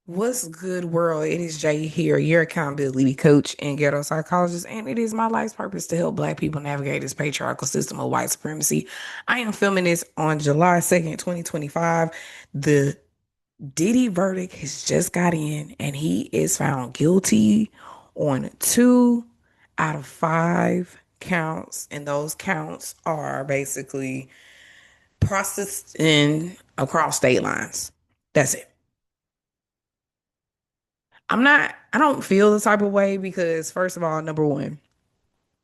What's good, world? It is Jay here, your accountability coach and ghetto psychologist, and it is my life's purpose to help Black people navigate this patriarchal system of white supremacy. I am filming this on July 2nd, 2025. The Diddy verdict has just got in, and he is found guilty on 2 out of 5 counts, and those counts are basically prostituting across state lines. That's it. I don't feel the type of way because, first of all, number one,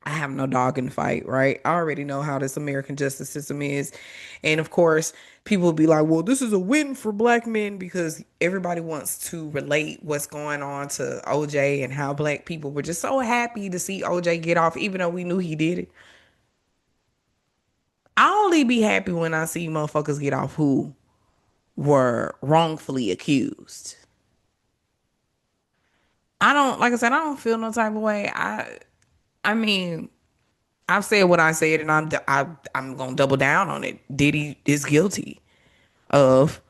I have no dog in the fight, right? I already know how this American justice system is. And of course, people will be like, well, this is a win for Black men because everybody wants to relate what's going on to OJ and how Black people were just so happy to see OJ get off, even though we knew he did it. I only be happy when I see motherfuckers get off who were wrongfully accused. I don't, like I said, I don't feel no type of way. I mean, I've said what I said, and I'm gonna double down on it. Diddy is guilty of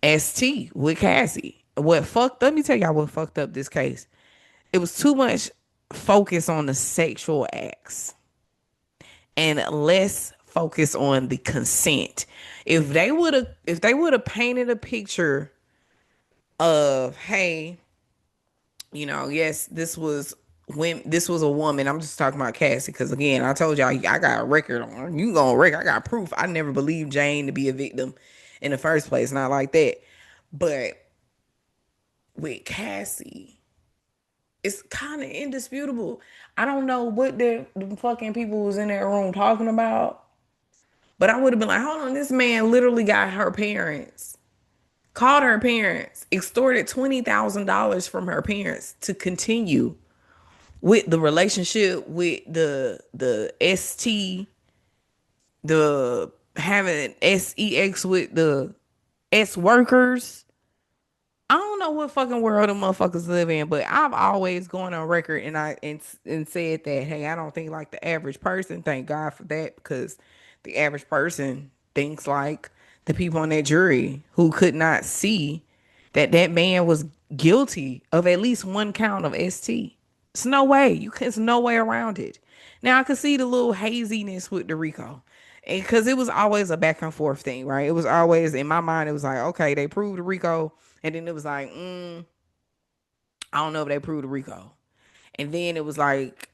ST with Cassie. What fucked? Let me tell y'all what fucked up this case. It was too much focus on the sexual acts and less focus on the consent. If they would have painted a picture of, hey, yes, this was a woman. I'm just talking about Cassie because again, I told y'all I got a record on you gonna record. I got proof. I never believed Jane to be a victim in the first place, not like that. But with Cassie, it's kind of indisputable. I don't know what the fucking people was in that room talking about, but I would have been like, hold on, this man literally got her parents, called her parents, extorted $20,000 from her parents to continue with the relationship with the ST, the having sex with the S workers. I don't know what fucking world the motherfuckers live in, but I've always gone on record and said that, hey, I don't think like the average person. Thank God for that, because the average person thinks like the people on that jury who could not see that that man was guilty of at least one count of ST. It's no way. It's no way around it. Now I could see the little haziness with the Rico. And because it was always a back and forth thing, right? It was always in my mind, it was like, okay, they proved the Rico. And then it was like, I don't know if they proved the Rico. And then it was like,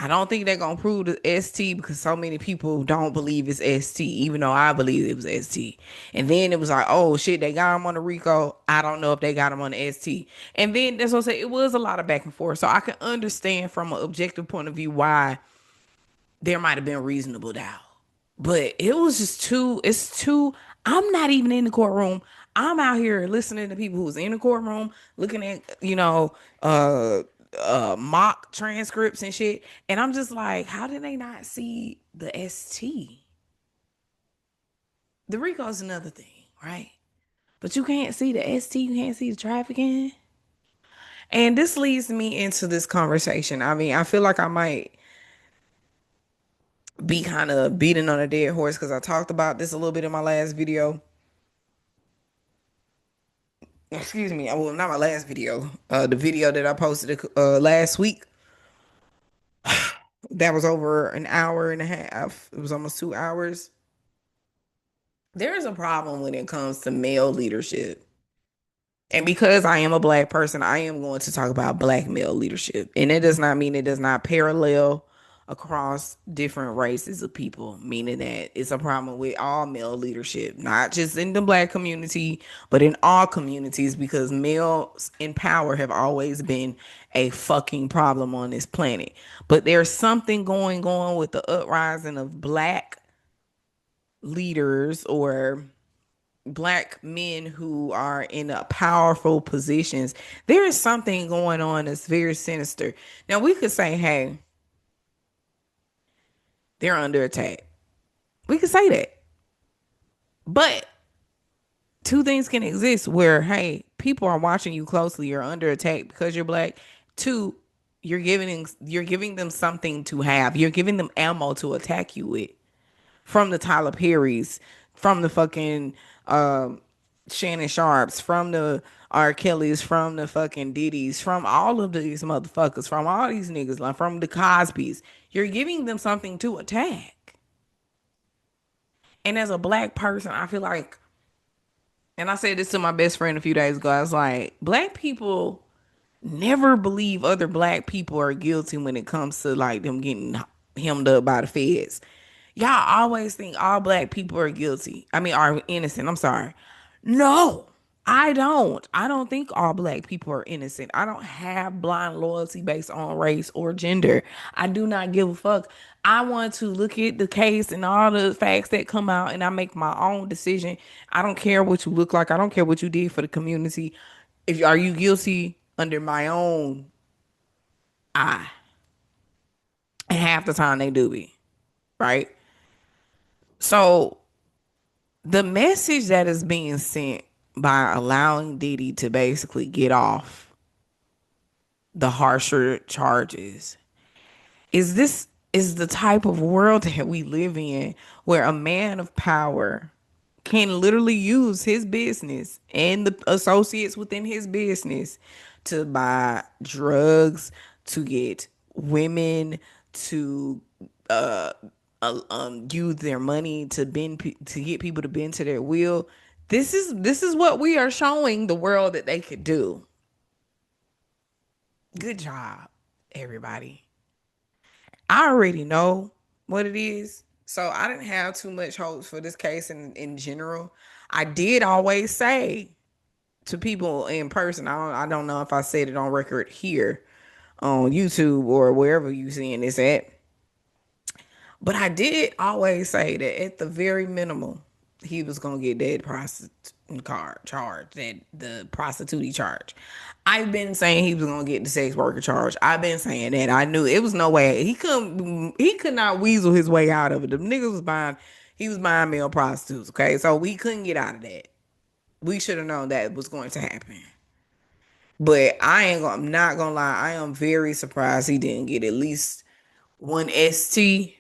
I don't think they're gonna prove the ST because so many people don't believe it's ST, even though I believe it was ST. And then it was like, oh shit, they got him on the Rico. I don't know if they got him on the ST. And then that's what I said. It was a lot of back and forth. So I can understand from an objective point of view why there might have been reasonable doubt. But it was just I'm not even in the courtroom. I'm out here listening to people who's in the courtroom, looking at, mock transcripts and shit. And I'm just like, how did they not see the ST? The RICO's another thing, right? But you can't see the ST, you can't see the trafficking. And this leads me into this conversation. I mean, I feel like I might be kind of beating on a dead horse because I talked about this a little bit in my last video. Excuse me. Well, not my last video. The video that I posted last week. That was over an hour and a half. It was almost 2 hours. There is a problem when it comes to male leadership. And because I am a Black person, I am going to talk about Black male leadership. And it does not mean it does not parallel across different races of people, meaning that it's a problem with all male leadership, not just in the Black community, but in all communities, because males in power have always been a fucking problem on this planet. But there's something going on with the uprising of Black leaders or Black men who are in powerful positions. There is something going on that's very sinister. Now we could say, hey, they're under attack. We could say that. But two things can exist where, hey, people are watching you closely, you're under attack because you're Black. Two, you're giving them something to have. You're giving them ammo to attack you with. From the Tyler Perrys, from the fucking Shannon Sharps, from the R. Kellys, from the fucking Diddy's, from all of these motherfuckers, from all these niggas, like from the Cosbys. You're giving them something to attack. And as a black person, I feel like, and I said this to my best friend a few days ago, I was like, black people never believe other black people are guilty when it comes to like them getting hemmed up by the feds. Y'all always think all black people are guilty. I mean, are innocent. I'm sorry. No, I don't. I don't think all black people are innocent. I don't have blind loyalty based on race or gender. I do not give a fuck. I want to look at the case and all the facts that come out and I make my own decision. I don't care what you look like. I don't care what you did for the community. If are you guilty under my own eye? And half the time they do be, right? So the message that is being sent by allowing Diddy to basically get off the harsher charges is the type of world that we live in where a man of power can literally use his business and the associates within his business to buy drugs, to get women, to uh, use their money to to get people to bend to their will. This is what we are showing the world that they could do. Good job, everybody. I already know what it is. So I didn't have too much hopes for this case in general. I did always say to people in person, I don't know if I said it on record here on YouTube or wherever you seeing this at, but I did always say that at the very minimum, he was gonna get that prostitute card charge, that the prostitute charge. I've been saying he was gonna get the sex worker charge. I've been saying that. I knew it was no way he could not weasel his way out of it. The niggas was buying, he was buying male prostitutes. Okay, so we couldn't get out of that. We should have known that was going to happen. But I'm not gonna lie. I am very surprised he didn't get at least one ST.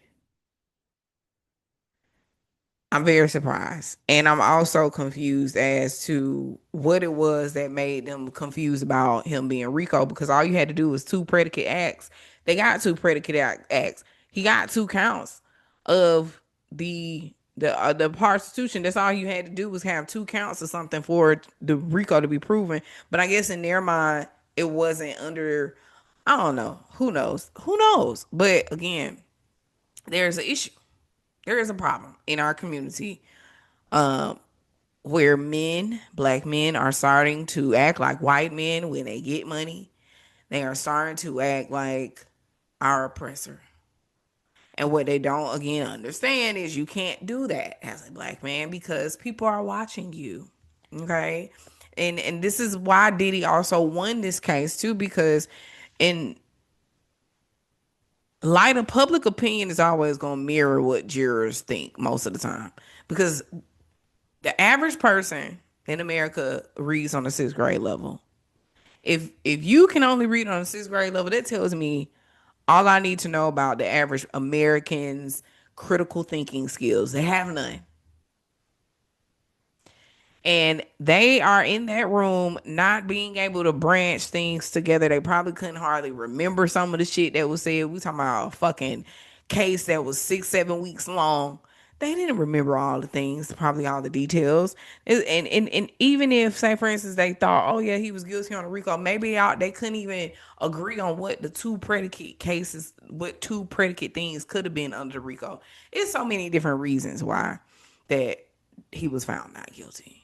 I'm very surprised. And I'm also confused as to what it was that made them confused about him being Rico, because all you had to do was two predicate acts. They got two predicate acts. He got two counts of the prostitution. That's all you had to do was have two counts or something for the Rico to be proven. But I guess in their mind, it wasn't under, I don't know. Who knows? Who knows? But again, there's an issue. There is a problem in our community um, where black men, are starting to act like white men when they get money. They are starting to act like our oppressor. And what they don't, again, understand is you can't do that as a black man because people are watching you. Okay. And this is why Diddy also won this case too, because in light of public opinion is always going to mirror what jurors think most of the time, because the average person in America reads on the sixth grade level. If you can only read on the sixth grade level, that tells me all I need to know about the average American's critical thinking skills. They have none. And they are in that room not being able to branch things together. They probably couldn't hardly remember some of the shit that was said. We talking about a fucking case that was 6 7 weeks long. They didn't remember all the things, probably all the details. And even if, say for instance, they thought, oh yeah, he was guilty on a RICO, maybe they couldn't even agree on what the two predicate cases, what two predicate things could have been under the RICO. It's so many different reasons why that he was found not guilty.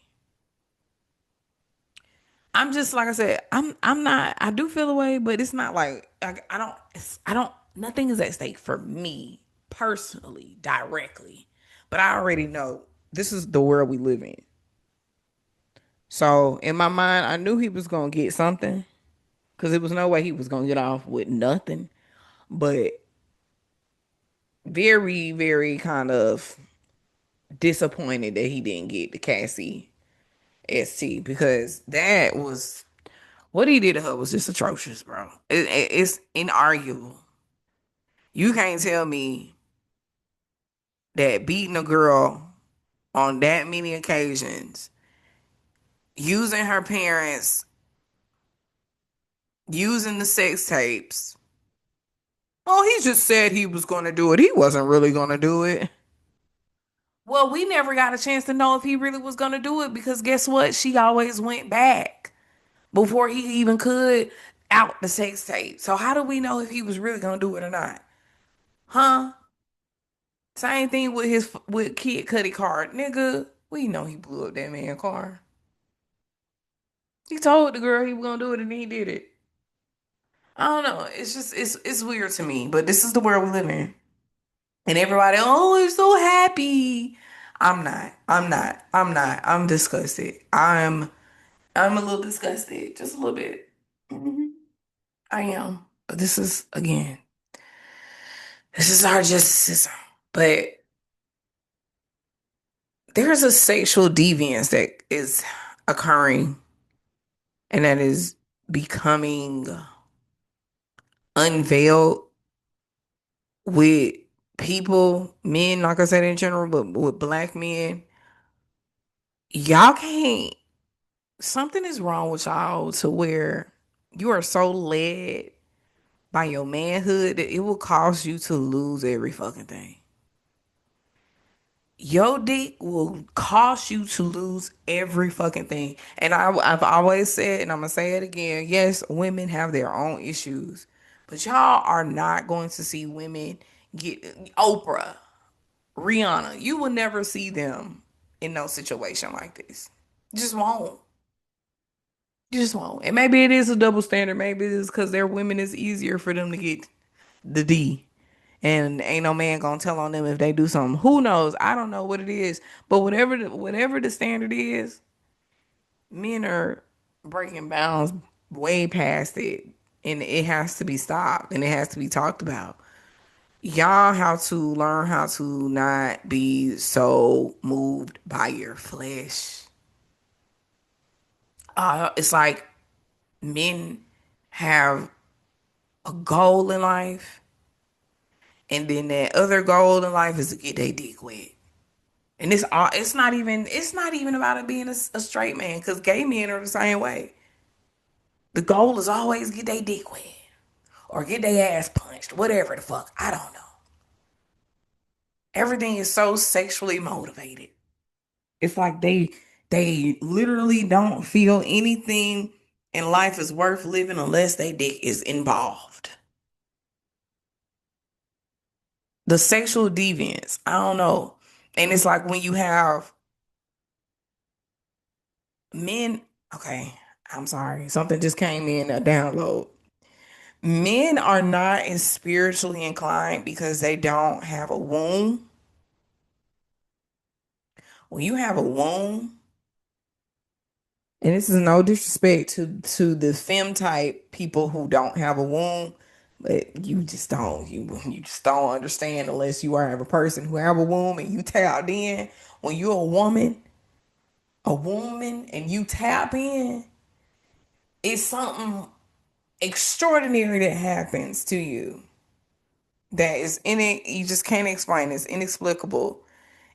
I'm just like I said, I'm not, I do feel away, but it's not like I don't I don't, nothing is at stake for me personally directly. But I already know this is the world we live in. So in my mind, I knew he was gonna get something because there was no way he was gonna get off with nothing. But very, very kind of disappointed that he didn't get the Cassie ST, because that was, what he did to her was just atrocious, bro. It's inarguable. You can't tell me that beating a girl on that many occasions using her parents, using the sex tapes. Oh, he just said he was going to do it. He wasn't really going to do it. Well, we never got a chance to know if he really was going to do it because guess what? She always went back before he even could out the sex tape. So how do we know if he was really going to do it or not? Huh? Same thing with Kid Cudi car. Nigga, we know he blew up that man car. He told the girl he was going to do it and he did it. I don't know. It's just it's weird to me, but this is the world we live in. And everybody, oh, I'm so happy. I'm not. I'm not. I'm not. I'm disgusted. I'm a little disgusted, just a little bit. Mhm. I am. But this is again, this is our justice system. But there's a sexual deviance that is occurring and that is becoming unveiled with people, men, like I said in general, but with black men. Y'all can't, something is wrong with y'all to where you are so led by your manhood that it will cause you to lose every fucking thing. Your dick will cause you to lose every fucking thing. And I've always said, and I'm gonna say it again, yes, women have their own issues, but y'all are not going to see women get Oprah, Rihanna. You will never see them in no situation like this. You just won't. You just won't. And maybe it is a double standard. Maybe it's because they're women. It's easier for them to get the D. And ain't no man gonna tell on them if they do something. Who knows? I don't know what it is. But whatever the standard is, men are breaking bounds way past it. And it has to be stopped and it has to be talked about. Y'all have to learn how to not be so moved by your flesh. It's like men have a goal in life, and then that other goal in life is to get their dick wet. And it's not even about it being a straight man, because gay men are the same way. The goal is always get their dick wet or get their ass punched, whatever the fuck. I don't know. Everything is so sexually motivated. It's like they literally don't feel anything in life is worth living unless they dick is involved. The sexual deviance, I don't know. And it's like when you have men, okay, I'm sorry, something just came in a download. Men are not as spiritually inclined because they don't have a womb. When you have a womb, and this is no disrespect to the femme type people who don't have a womb, but you just don't understand unless you are a person who have a womb and you tapped in. When you're a woman and you tap in, it's something extraordinary that happens to you that is in it. You just can't explain. It's inexplicable.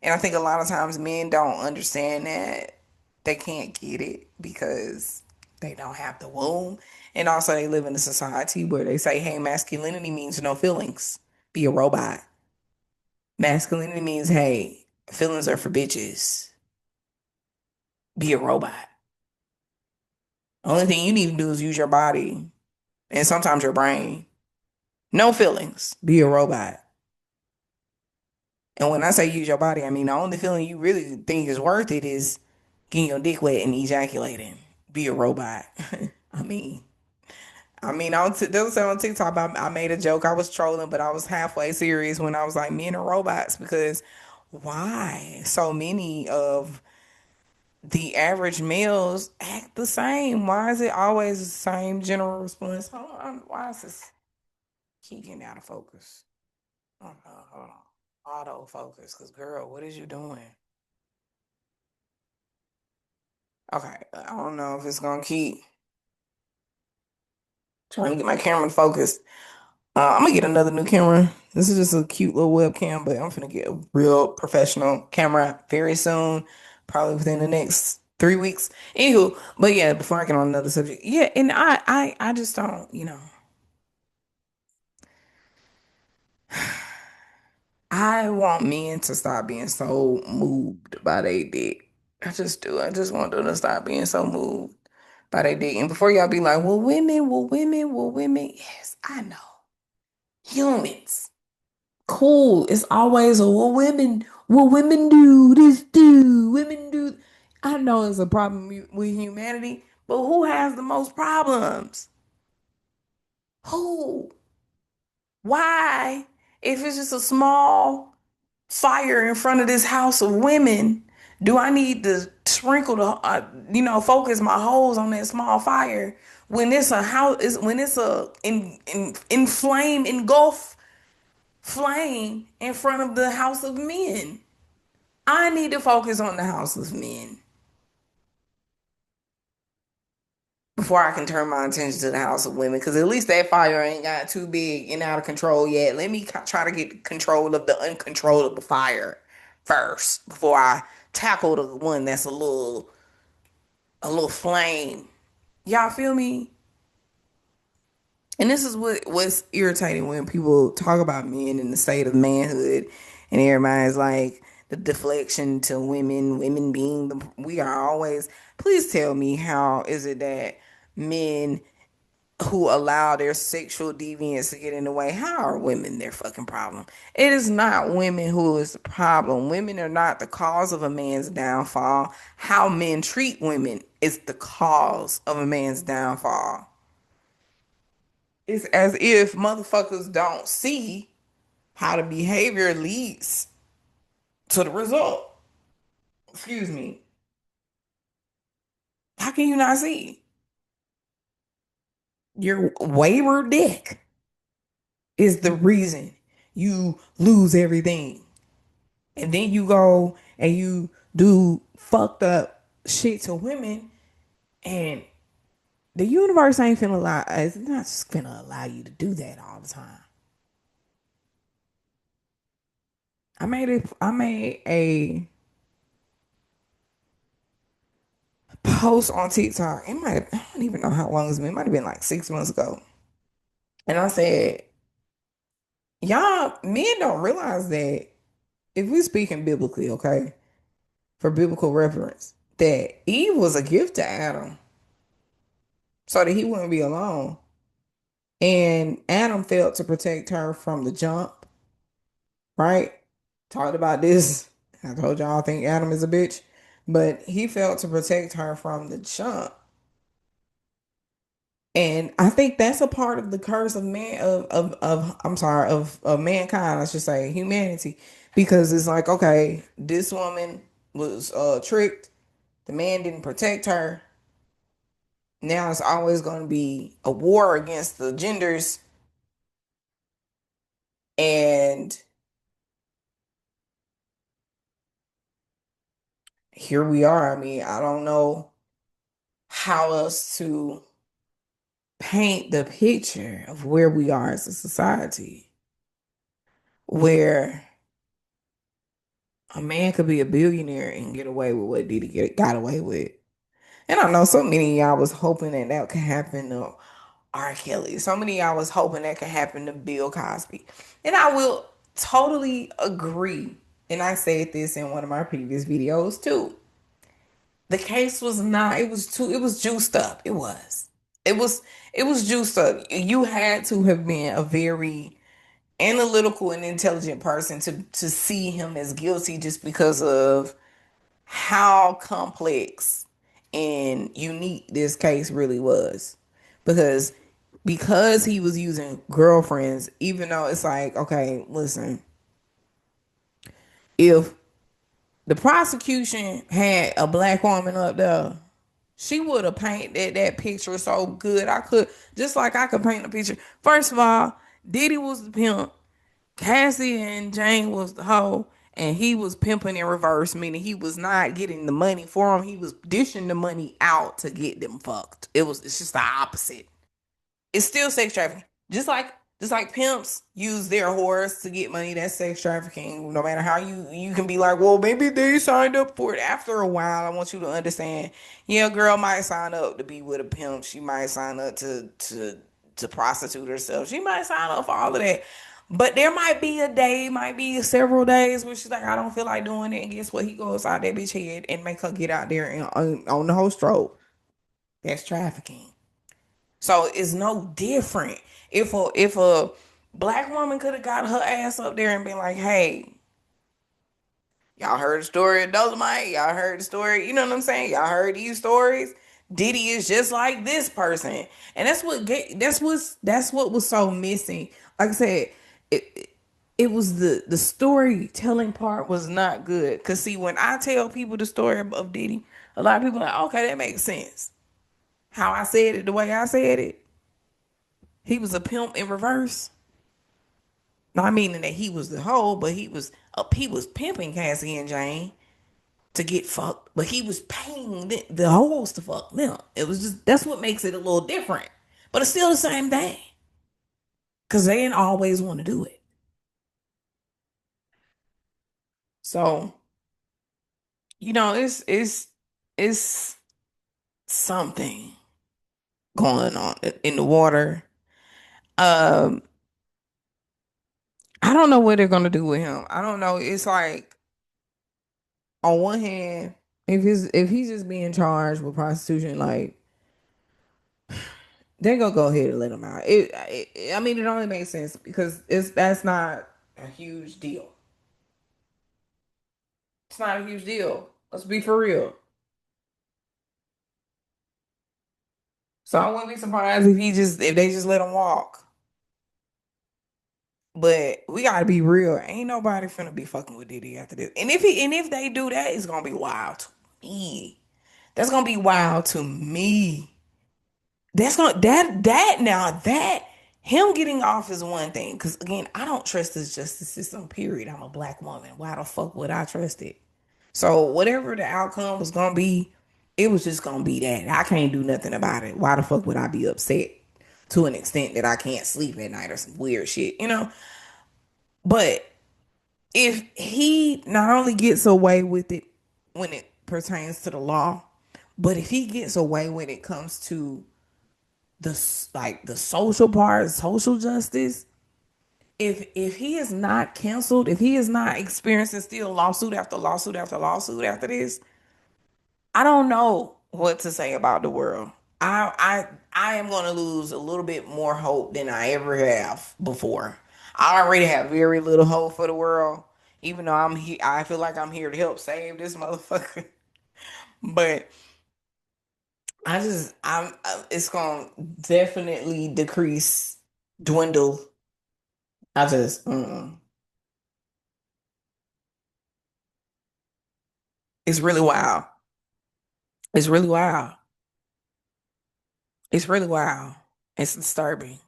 And I think a lot of times men don't understand that. They can't get it because they don't have the womb. And also they live in a society where they say, hey, masculinity means no feelings. Be a robot. Masculinity means, hey, feelings are for bitches. Be a robot. Only thing you need to do is use your body and sometimes your brain. No feelings. Be a robot. And when I say use your body, I mean the only feeling you really think is worth it is getting your dick wet and ejaculating. Be a robot. I mean, there was on TikTok. I made a joke. I was trolling, but I was halfway serious when I was like, men are robots because why so many of the average males act the same? Why is it always the same general response? Hold on, why is this keep getting out of focus? Hold on. Auto focus, because girl, what is you doing? Okay, I don't know if it's gonna keep trying to get my camera focused. I'm gonna get another new camera. This is just a cute little webcam, but I'm gonna get a real professional camera very soon, probably within the next 3 weeks. Anywho, but yeah, before I get on another subject, yeah, and I just don't, I want men to stop being so moved by their dick. I just do. I just want them to stop being so moved by their dick. And before y'all be like, well, women, well, women, well, women. Yes, I know. Humans. Cool. It's always a well, women do this, do women do. I know it's a problem with humanity, but who has the most problems? Who? Why? If it's just a small fire in front of this house of women, do I need to sprinkle focus my hose on that small fire when it's a house, is when it's a in flame, engulf flame in front of the house of men? I need to focus on the house of men before I can turn my attention to the house of women, because at least that fire ain't got too big and out of control yet. Let me try to get control of the uncontrollable fire first before I tackle the one that's a little flame. Y'all feel me? And this is what's irritating when people talk about men in the state of manhood, and everybody's like the deflection to women, women being we are always. Please tell me, how is it that men who allow their sexual deviance to get in the way, how are women their fucking problem? It is not women who is the problem. Women are not the cause of a man's downfall. How men treat women is the cause of a man's downfall. It's as if motherfuckers don't see how the behavior leads to the result. Excuse me. How can you not see? Your wayward dick is the reason you lose everything. And then you go and you do fucked up shit to women, and the universe ain't finna allow, it's not just finna allow you to do that all the time. I made a post on TikTok. It might have, I don't even know how long it's been. It might have been like 6 months ago. And I said, y'all, men don't realize that if we speaking biblically, okay, for biblical reference, that Eve was a gift to Adam so that he wouldn't be alone. And Adam failed to protect her from the jump, right? Talked about this. I told y'all I think Adam is a bitch, but he failed to protect her from the jump. And I think that's a part of the curse of man of I'm sorry, of mankind, I should say, humanity. Because it's like, okay, this woman was tricked, the man didn't protect her. Now it's always gonna be a war against the genders, and here we are. I mean, I don't know how else to paint the picture of where we are as a society, where a man could be a billionaire and get away with what Diddy got away with. And I know so many of y'all was hoping that that could happen to R. Kelly. So many of y'all was hoping that could happen to Bill Cosby. And I will totally agree. And I said this in one of my previous videos too. The case was not, it was juiced up. It was. It was it was juiced up. You had to have been a very analytical and intelligent person to see him as guilty, just because of how complex and unique this case really was. Because he was using girlfriends, even though it's like, okay, listen, if the prosecution had a black woman up there, she would have painted that picture so good. I could, just like I could paint a picture. First of all, Diddy was the pimp, Cassie and Jane was the hoe, and he was pimping in reverse, meaning he was not getting the money for them. He was dishing the money out to get them fucked. It's just the opposite. It's still sex trafficking. Just like Just like pimps use their whores to get money, that's sex trafficking. No matter how you can be like, well, maybe they signed up for it. After a while, I want you to understand. Yeah, a girl might sign up to be with a pimp. She might sign up to prostitute herself. She might sign up for all of that. But there might be a day, might be several days where she's like, I don't feel like doing it. And guess what? He goes out that bitch head and make her get out there and on the whole stroke. That's trafficking. So it's no different. If a black woman could have got her ass up there and been like, hey, y'all heard the story of Dolomite, y'all heard the story, you know what I'm saying? Y'all heard these stories. Diddy is just like this person. And that's what was so missing. Like I said, it was the storytelling part was not good. Cause see, when I tell people the story of Diddy, a lot of people are like, okay, that makes sense. How I said it, the way I said it. He was a pimp in reverse. Not meaning that he was the hoe, but he was pimping Cassie and Jane to get fucked, but he was paying the hoes to fuck them. It was just that's what makes it a little different, but it's still the same thing because they didn't always want to do it. So it's something going on in the water. Um, I don't know what they're gonna do with him. I don't know. It's like on one hand, if he's just being charged with prostitution, like they're gonna go ahead and let him out. I mean, it only makes sense because that's not a huge deal. It's not a huge deal. Let's be for real. So I wouldn't be surprised if they just let him walk. But we gotta be real. Ain't nobody finna be fucking with Diddy after this. And if they do that, it's gonna be wild to me. That's gonna be wild to me. That's gonna that now that him getting off is one thing. Cause again, I don't trust this justice system, period. I'm a black woman. Why the fuck would I trust it? So whatever the outcome was gonna be, it was just gonna be that. I can't do nothing about it. Why the fuck would I be upset to an extent that I can't sleep at night or some weird shit? But if he not only gets away with it when it pertains to the law, but if he gets away when it comes to the social part, social justice, if he is not canceled, if he is not experiencing still lawsuit after lawsuit after lawsuit after this, I don't know what to say about the world. I am going to lose a little bit more hope than I ever have before. I already have very little hope for the world, even though I'm here. I feel like I'm here to help save this motherfucker. But it's going to definitely decrease, dwindle. I just, it's really wild. It's really wild. It's really wild. It's disturbing.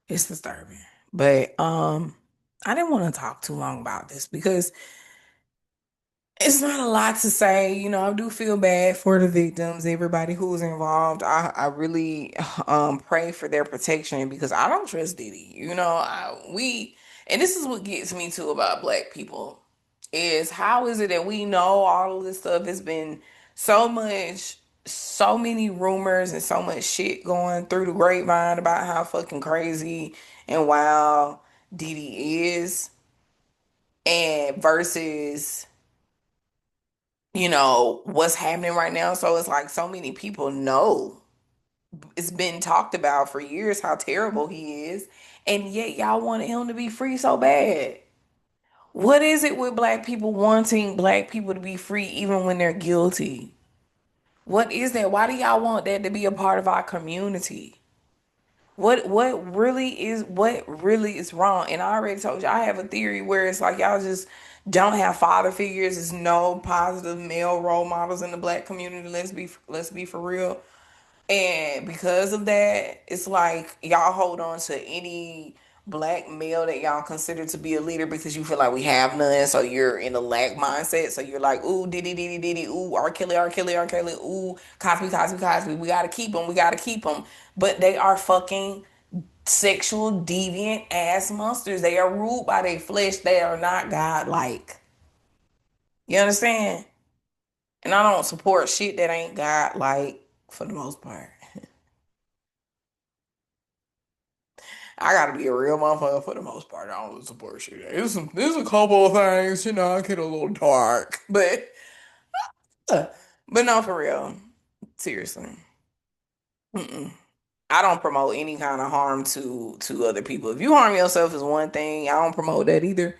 It's disturbing. But I didn't want to talk too long about this because it's not a lot to say. I do feel bad for the victims, everybody who was involved. I really pray for their protection because I don't trust Diddy. And this is what gets me too about black people is how is it that we know all of this stuff has been so many rumors and so much shit going through the grapevine about how fucking crazy and wild Diddy is and versus what's happening right now. So it's like so many people know it's been talked about for years how terrible he is, and yet y'all wanted him to be free so bad. What is it with black people wanting black people to be free even when they're guilty? What is that? Why do y'all want that to be a part of our community? What really is wrong? And I already told you I have a theory where it's like y'all just don't have father figures. There's no positive male role models in the black community. Let's be for real. And because of that, it's like y'all hold on to any black male that y'all consider to be a leader because you feel like we have none. So you're in a lack mindset. So you're like, ooh, diddy, diddy, diddy, ooh, R. Kelly, R. Kelly, R. Kelly, ooh, Cosby, Cosby, Cosby. We gotta keep them. We gotta keep them. But they are fucking sexual deviant ass monsters. They are ruled by their flesh. They are not God-like. You understand? And I don't support shit that ain't God-like for the most part. I gotta be a real motherfucker for the most part. I don't support shit. There's a couple of things, I get a little dark. Uh, but no, for real. Seriously. Mm-mm. I don't promote any kind of harm to other people. If you harm yourself is one thing. I don't promote that either.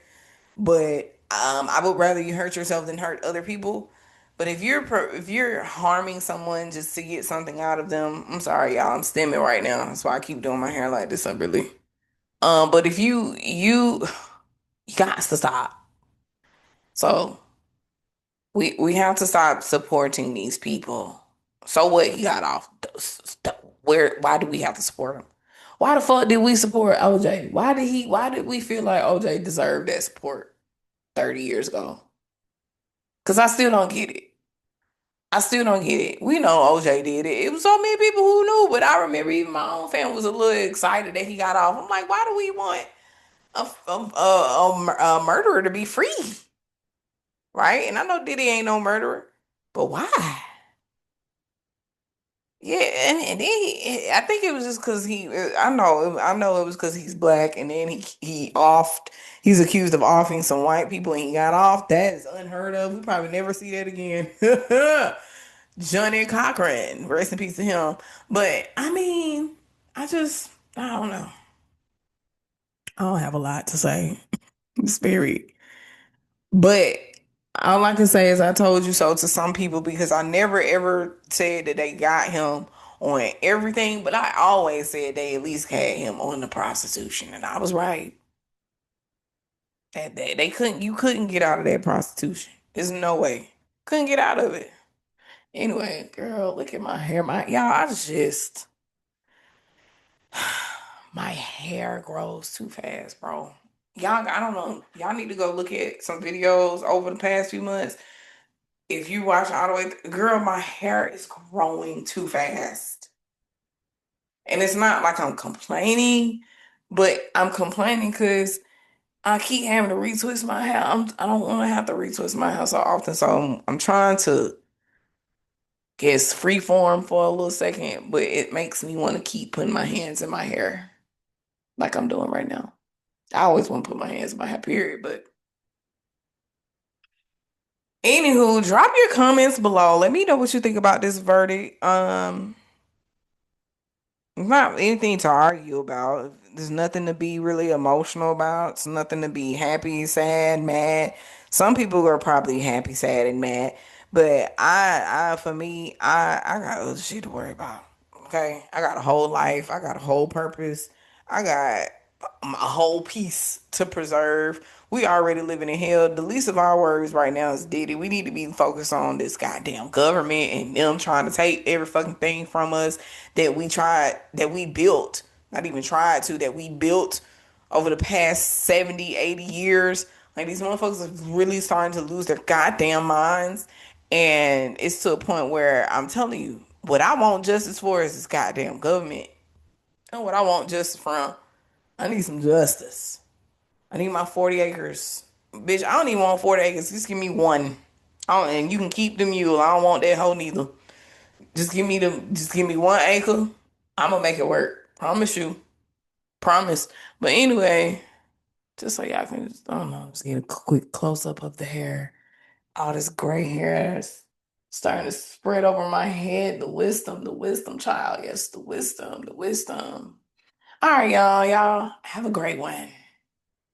But I would rather you hurt yourself than hurt other people. But if you're harming someone just to get something out of them, I'm sorry, y'all. I'm stimming right now. That's why I keep doing my hair like this. I really. But if you got to stop. So we have to stop supporting these people. So what? He got off. Where? Why do we have to support him? Why the fuck did we support OJ? Why did we feel like OJ deserved that support 30 years ago? Because I still don't get it. I still don't get it. We know OJ did it. It was so many people who knew, but I remember even my own family was a little excited that he got off. I'm like, why do we want a murderer to be free? Right? And I know Diddy ain't no murderer, but why? Yeah, and then I think it was just because I know it was because he's black, and then he's accused of offing some white people, and he got off. That is unheard of. We probably never see that again. Johnny Cochran, rest in peace to him. But I mean, I don't know. I don't have a lot to say. It's very But all I can say is I told you so to some people because I never ever said that they got him on everything, but I always said they at least had him on the prostitution, and I was right. That they couldn't you couldn't get out of that prostitution. There's no way. Couldn't get out of it. Anyway, girl, look at my hair. I just my hair grows too fast, bro. Y'all, I don't know. Y'all need to go look at some videos over the past few months. If you watch all the way, girl, my hair is growing too fast. And it's not like I'm complaining, but I'm complaining because I keep having to retwist my hair. I don't want to have to retwist my hair so often. So I'm trying to guess free form for a little second, but it makes me want to keep putting my hands in my hair like I'm doing right now. I always want to put my hands in my hair, period. But anywho, drop your comments below. Let me know what you think about this verdict. It's not anything to argue about. There's nothing to be really emotional about. It's nothing to be happy, sad, mad. Some people are probably happy, sad, and mad. But for me, I got other shit to worry about. Okay? I got a whole life. I got a whole purpose. I got a whole piece to preserve. We already living in hell. The least of our worries right now is Diddy. We need to be focused on this goddamn government and them trying to take every fucking thing from us that we built, not even tried to, that we built over the past 70, 80 years. Like these motherfuckers are really starting to lose their goddamn minds. And it's to a point where I'm telling you, what I want justice for is this goddamn government. And what I want justice from, I need some justice. I need my 40 acres. Bitch, I don't even want 40 acres. Just give me one. And you can keep the mule. I don't want that hoe neither. Just give me 1 acre. I'm gonna make it work. Promise you. Promise. But anyway, just so y'all can just, I don't know, just get a quick close up of the hair. All this gray hair is starting to spread over my head. The wisdom child. Yes, the wisdom, the wisdom. All right, y'all. Y'all have a great one.